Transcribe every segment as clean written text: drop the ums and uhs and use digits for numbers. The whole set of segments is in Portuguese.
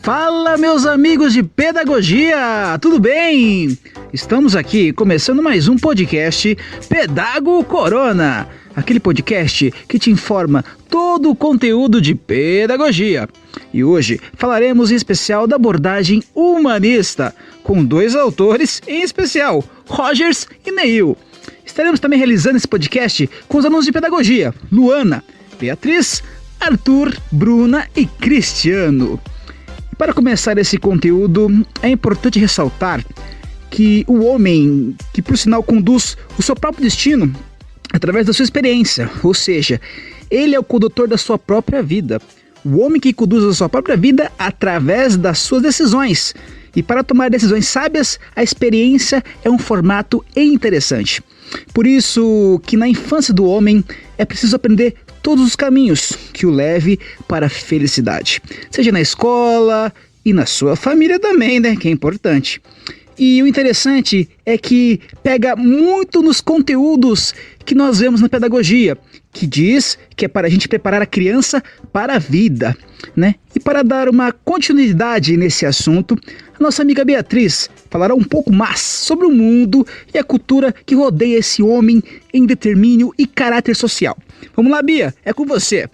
Fala, meus amigos de pedagogia, tudo bem? Estamos aqui começando mais um podcast Pedago Corona, aquele podcast que te informa todo o conteúdo de pedagogia. E hoje falaremos em especial da abordagem humanista, com dois autores em especial, Rogers e Neil. Estaremos também realizando esse podcast com os alunos de pedagogia, Luana, Beatriz, Arthur, Bruna e Cristiano. Para começar esse conteúdo, é importante ressaltar que o homem, que por sinal conduz o seu próprio destino através da sua experiência, ou seja, ele é o condutor da sua própria vida. O homem que conduz a sua própria vida através das suas decisões. E para tomar decisões sábias, a experiência é um formato interessante. Por isso que na infância do homem é preciso aprender todos os caminhos que o leve para a felicidade, seja na escola e na sua família também, né? Que é importante. E o interessante é que pega muito nos conteúdos que nós vemos na pedagogia, que diz que é para a gente preparar a criança para a vida, né? E para dar uma continuidade nesse assunto, a nossa amiga Beatriz falará um pouco mais sobre o mundo e a cultura que rodeia esse homem em determínio e caráter social. Vamos lá, Bia, é com você.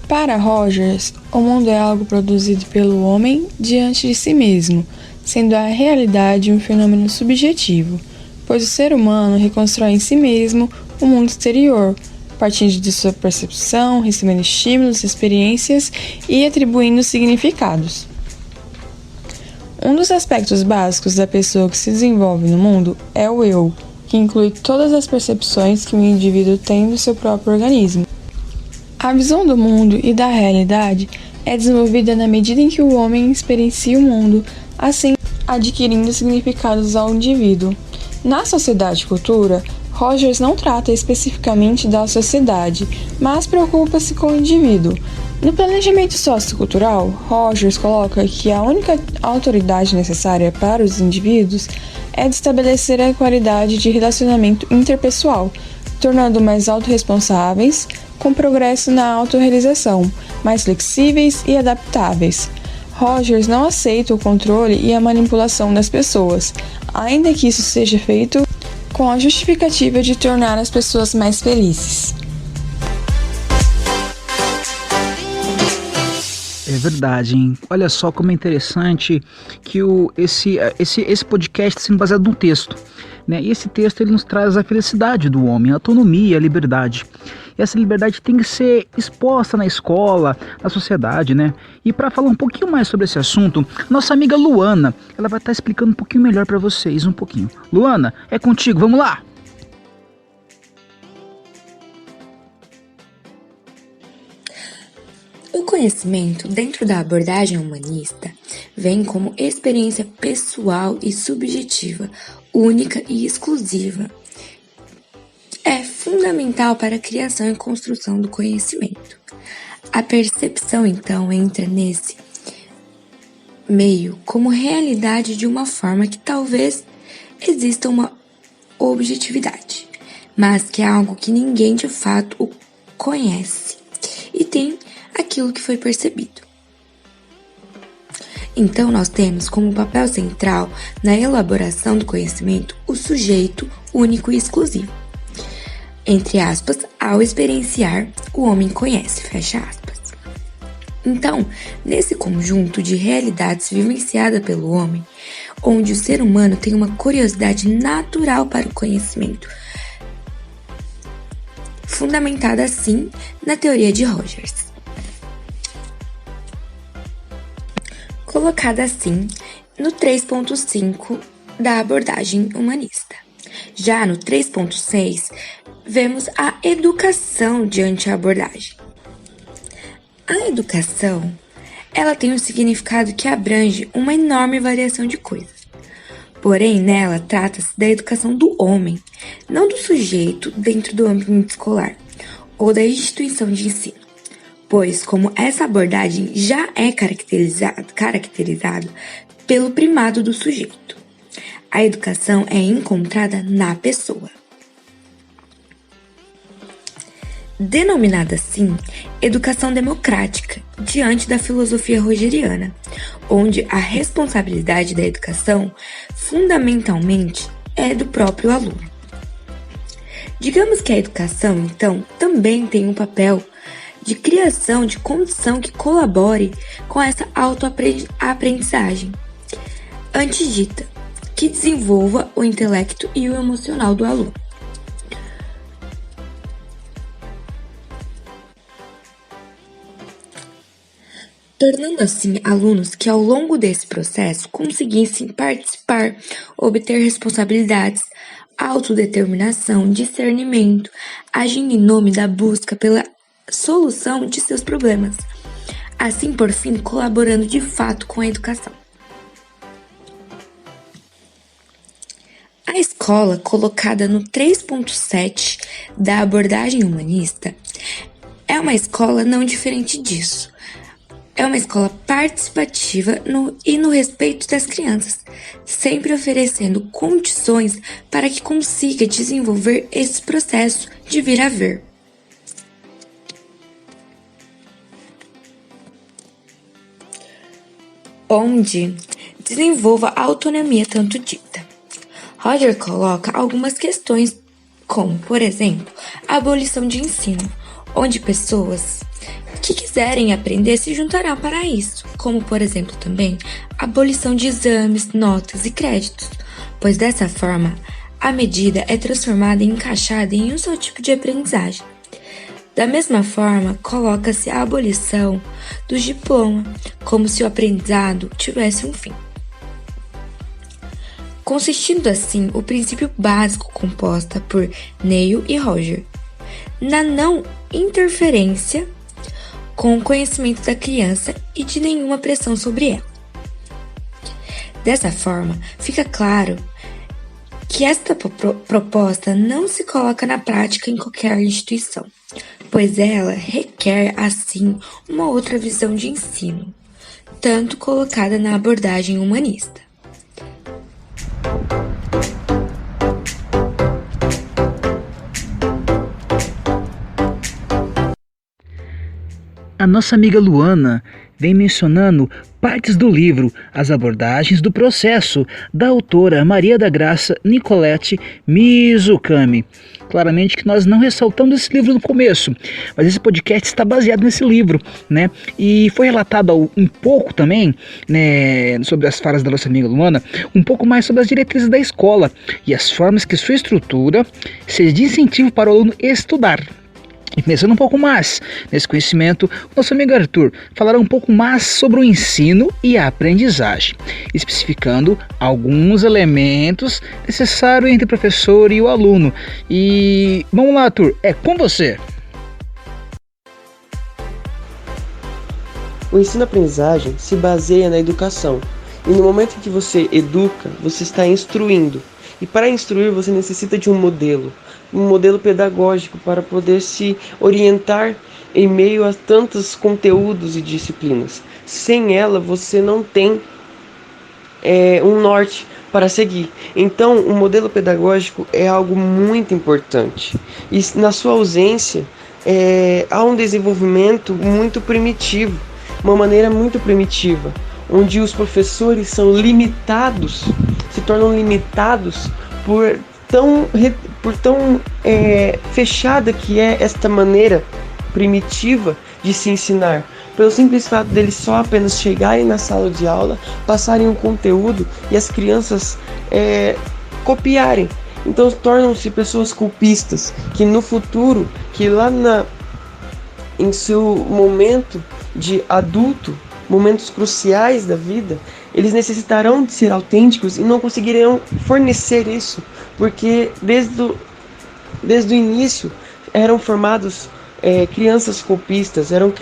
Para Rogers, o mundo é algo produzido pelo homem diante de si mesmo, sendo a realidade um fenômeno subjetivo, pois o ser humano reconstrói em si mesmo o mundo exterior, partindo de sua percepção, recebendo estímulos, experiências e atribuindo significados. Um dos aspectos básicos da pessoa que se desenvolve no mundo é o eu, que inclui todas as percepções que o indivíduo tem do seu próprio organismo. A visão do mundo e da realidade é desenvolvida na medida em que o homem experiencia o mundo, assim adquirindo significados ao indivíduo. Na sociedade e cultura, Rogers não trata especificamente da sociedade, mas preocupa-se com o indivíduo. No planejamento sociocultural, Rogers coloca que a única autoridade necessária para os indivíduos é de estabelecer a qualidade de relacionamento interpessoal, tornando mais autorresponsáveis, com progresso na autorrealização, mais flexíveis e adaptáveis. Rogers não aceita o controle e a manipulação das pessoas, ainda que isso seja feito com a justificativa de tornar as pessoas mais felizes. É verdade, hein? Olha só como é interessante que esse podcast está sendo baseado num texto, né? E esse texto ele nos traz a felicidade do homem, a autonomia, a liberdade. E essa liberdade tem que ser exposta na escola, na sociedade, né? E para falar um pouquinho mais sobre esse assunto, nossa amiga Luana, ela vai estar explicando um pouquinho melhor para vocês, um pouquinho. Luana, é contigo, vamos lá! O conhecimento, dentro da abordagem humanista, vem como experiência pessoal e subjetiva, única e exclusiva. É fundamental para a criação e construção do conhecimento. A percepção, então, entra nesse meio como realidade de uma forma que talvez exista uma objetividade, mas que é algo que ninguém de fato o conhece e tem aquilo que foi percebido. Então, nós temos como papel central na elaboração do conhecimento o sujeito único e exclusivo. Entre aspas, ao experienciar, o homem conhece, fecha aspas. Então, nesse conjunto de realidades vivenciada pelo homem, onde o ser humano tem uma curiosidade natural para o conhecimento, fundamentada assim na teoria de Rogers. Colocada assim no 3.5 da abordagem humanista. Já no 3.6, vemos a educação diante a abordagem. A educação, ela tem um significado que abrange uma enorme variação de coisas. Porém, nela trata-se da educação do homem, não do sujeito dentro do ambiente escolar ou da instituição de ensino. Pois, como essa abordagem já é caracterizado pelo primado do sujeito. A educação é encontrada na pessoa. Denominada assim, educação democrática, diante da filosofia rogeriana, onde a responsabilidade da educação, fundamentalmente, é do próprio aluno. Digamos que a educação, então, também tem um papel de criação de condição que colabore com essa autoaprendizagem, antes dita, que desenvolva o intelecto e o emocional do aluno. Tornando assim alunos que ao longo desse processo conseguissem participar, obter responsabilidades, autodeterminação, discernimento, agindo em nome da busca pela solução de seus problemas, assim por fim colaborando de fato com a educação. A escola, colocada no 3.7 da abordagem humanista, é uma escola não diferente disso. É uma escola participativa e no respeito das crianças, sempre oferecendo condições para que consiga desenvolver esse processo de vir a ver. Onde desenvolva a autonomia tanto dita. Roger coloca algumas questões, como, por exemplo, a abolição de ensino, onde pessoas que quiserem aprender se juntarão para isso, como, por exemplo, também a abolição de exames, notas e créditos, pois dessa forma a medida é transformada e encaixada em um só tipo de aprendizagem. Da mesma forma, coloca-se a abolição do diploma, como se o aprendizado tivesse um fim. Consistindo assim o princípio básico composta por Neil e Roger, na não interferência com o conhecimento da criança e de nenhuma pressão sobre ela. Dessa forma, fica claro que esta proposta não se coloca na prática em qualquer instituição, pois ela requer, assim, uma outra visão de ensino, tanto colocada na abordagem humanista. A nossa amiga Luana vem mencionando partes do livro As Abordagens do Processo, da autora Maria da Graça Nicolette Mizukami. Claramente que nós não ressaltamos esse livro no começo, mas esse podcast está baseado nesse livro, né? E foi relatado um pouco também, né, sobre as falas da nossa amiga Luana, um pouco mais sobre as diretrizes da escola e as formas que sua estrutura seja de incentivo para o aluno estudar. E pensando um pouco mais nesse conhecimento, o nosso amigo Arthur falará um pouco mais sobre o ensino e a aprendizagem, especificando alguns elementos necessários entre o professor e o aluno. E vamos lá, Arthur, é com você! O ensino-aprendizagem se baseia na educação, e no momento em que você educa, você está instruindo. E para instruir, você necessita de um modelo pedagógico para poder se orientar em meio a tantos conteúdos e disciplinas. Sem ela, você não tem um norte para seguir. Então, o modelo pedagógico é algo muito importante. E na sua ausência, há um desenvolvimento muito primitivo, uma maneira muito primitiva, onde os professores são limitados, se tornam limitados por tão fechada que é esta maneira primitiva de se ensinar, pelo simples fato deles só apenas chegarem na sala de aula, passarem um conteúdo e as crianças copiarem. Então tornam-se pessoas culpistas, que no futuro, que lá em seu momento de adulto, momentos cruciais da vida, eles necessitarão de ser autênticos e não conseguirão fornecer isso, porque desde o início eram formados crianças copistas, eram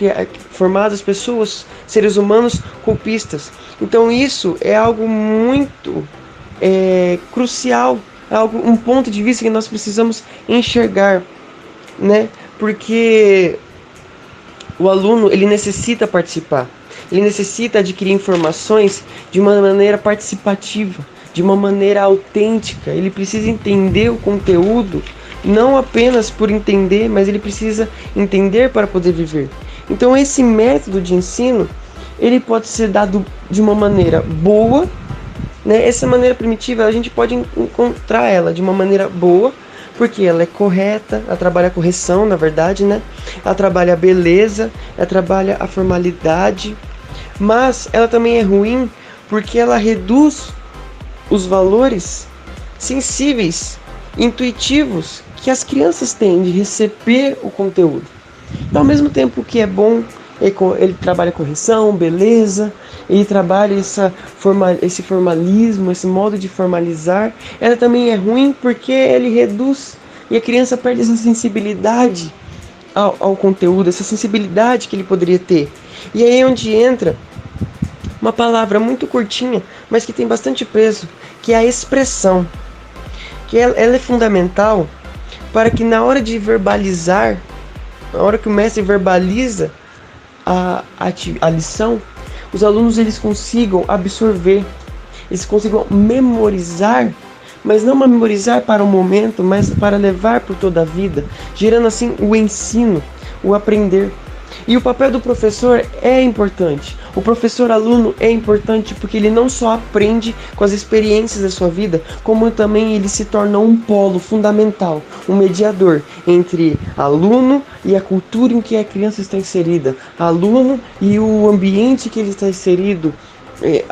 formadas pessoas, seres humanos copistas. Então isso é algo muito crucial, um ponto de vista que nós precisamos enxergar, né? Porque o aluno, ele necessita participar. Ele necessita adquirir informações de uma maneira participativa, de uma maneira autêntica, ele precisa entender o conteúdo, não apenas por entender, mas ele precisa entender para poder viver. Então esse método de ensino, ele pode ser dado de uma maneira boa, né? Essa maneira primitiva, a gente pode encontrar ela de uma maneira boa, porque ela é correta, ela trabalha a correção, na verdade, né? Ela trabalha a beleza, ela trabalha a formalidade, mas ela também é ruim porque ela reduz os valores sensíveis, intuitivos que as crianças têm de receber o conteúdo. Então, ao mesmo tempo que é bom, ele trabalha correção, beleza, ele trabalha esse formalismo, esse modo de formalizar, ela também é ruim porque ele reduz e a criança perde essa sensibilidade ao conteúdo, essa sensibilidade que ele poderia ter. E aí é onde entra uma palavra muito curtinha, mas que tem bastante peso, que é a expressão. Que ela é fundamental para que na hora de verbalizar, na hora que o mestre verbaliza a lição, os alunos eles consigam absorver, eles consigam memorizar, mas não memorizar para o momento, mas para levar por toda a vida, gerando assim o ensino, o aprender. E o papel do professor é importante. O professor-aluno é importante porque ele não só aprende com as experiências da sua vida, como também ele se torna um polo fundamental, um mediador entre aluno e a cultura em que a criança está inserida, aluno e o ambiente que ele está inserido,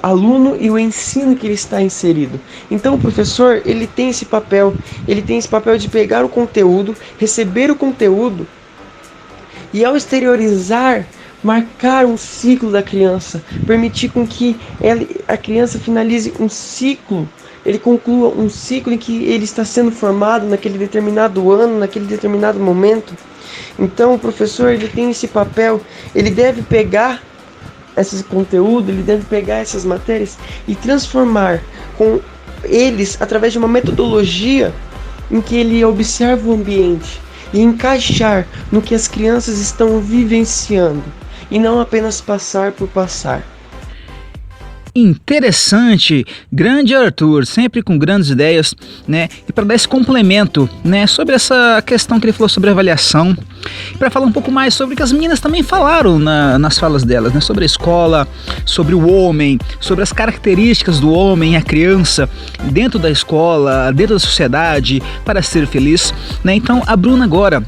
aluno e o ensino que ele está inserido. Então o professor, ele tem esse papel de pegar o conteúdo, receber o conteúdo, e ao exteriorizar, marcar um ciclo da criança, permitir com que a criança finalize um ciclo, ele conclua um ciclo em que ele está sendo formado naquele determinado ano, naquele determinado momento. Então o professor, ele tem esse papel, ele deve pegar esse conteúdo, ele deve pegar essas matérias e transformar com eles através de uma metodologia em que ele observa o ambiente e encaixar no que as crianças estão vivenciando e não apenas passar por passar. Interessante, grande Arthur, sempre com grandes ideias, né? E para dar esse complemento, né, sobre essa questão que ele falou sobre avaliação, e para falar um pouco mais sobre o que as meninas também falaram nas falas delas, né, sobre a escola, sobre o homem, sobre as características do homem e a criança dentro da escola, dentro da sociedade, para ser feliz, né? Então a Bruna agora,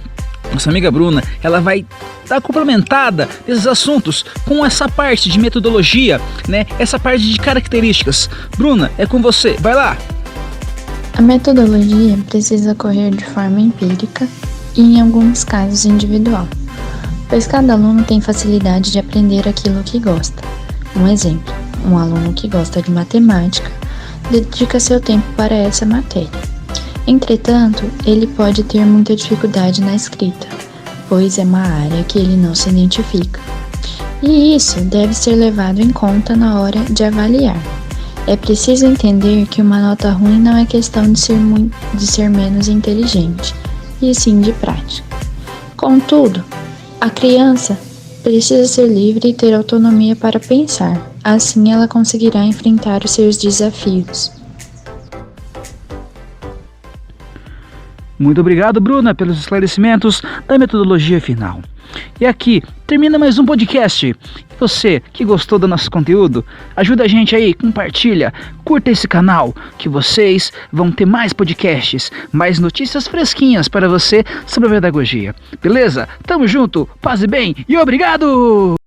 nossa amiga Bruna, ela vai estar complementada desses assuntos com essa parte de metodologia, né? Essa parte de características. Bruna, é com você, vai lá! A metodologia precisa ocorrer de forma empírica e, em alguns casos, individual, pois cada aluno tem facilidade de aprender aquilo que gosta. Um exemplo, um aluno que gosta de matemática dedica seu tempo para essa matéria. Entretanto, ele pode ter muita dificuldade na escrita, pois é uma área que ele não se identifica. E isso deve ser levado em conta na hora de avaliar. É preciso entender que uma nota ruim não é questão de ser menos inteligente, e sim de prática. Contudo, a criança precisa ser livre e ter autonomia para pensar, assim ela conseguirá enfrentar os seus desafios. Muito obrigado, Bruna, pelos esclarecimentos da metodologia final. E aqui termina mais um podcast. Você que gostou do nosso conteúdo, ajuda a gente aí, compartilha, curta esse canal, que vocês vão ter mais podcasts, mais notícias fresquinhas para você sobre a pedagogia. Beleza? Tamo junto, paz e bem e obrigado!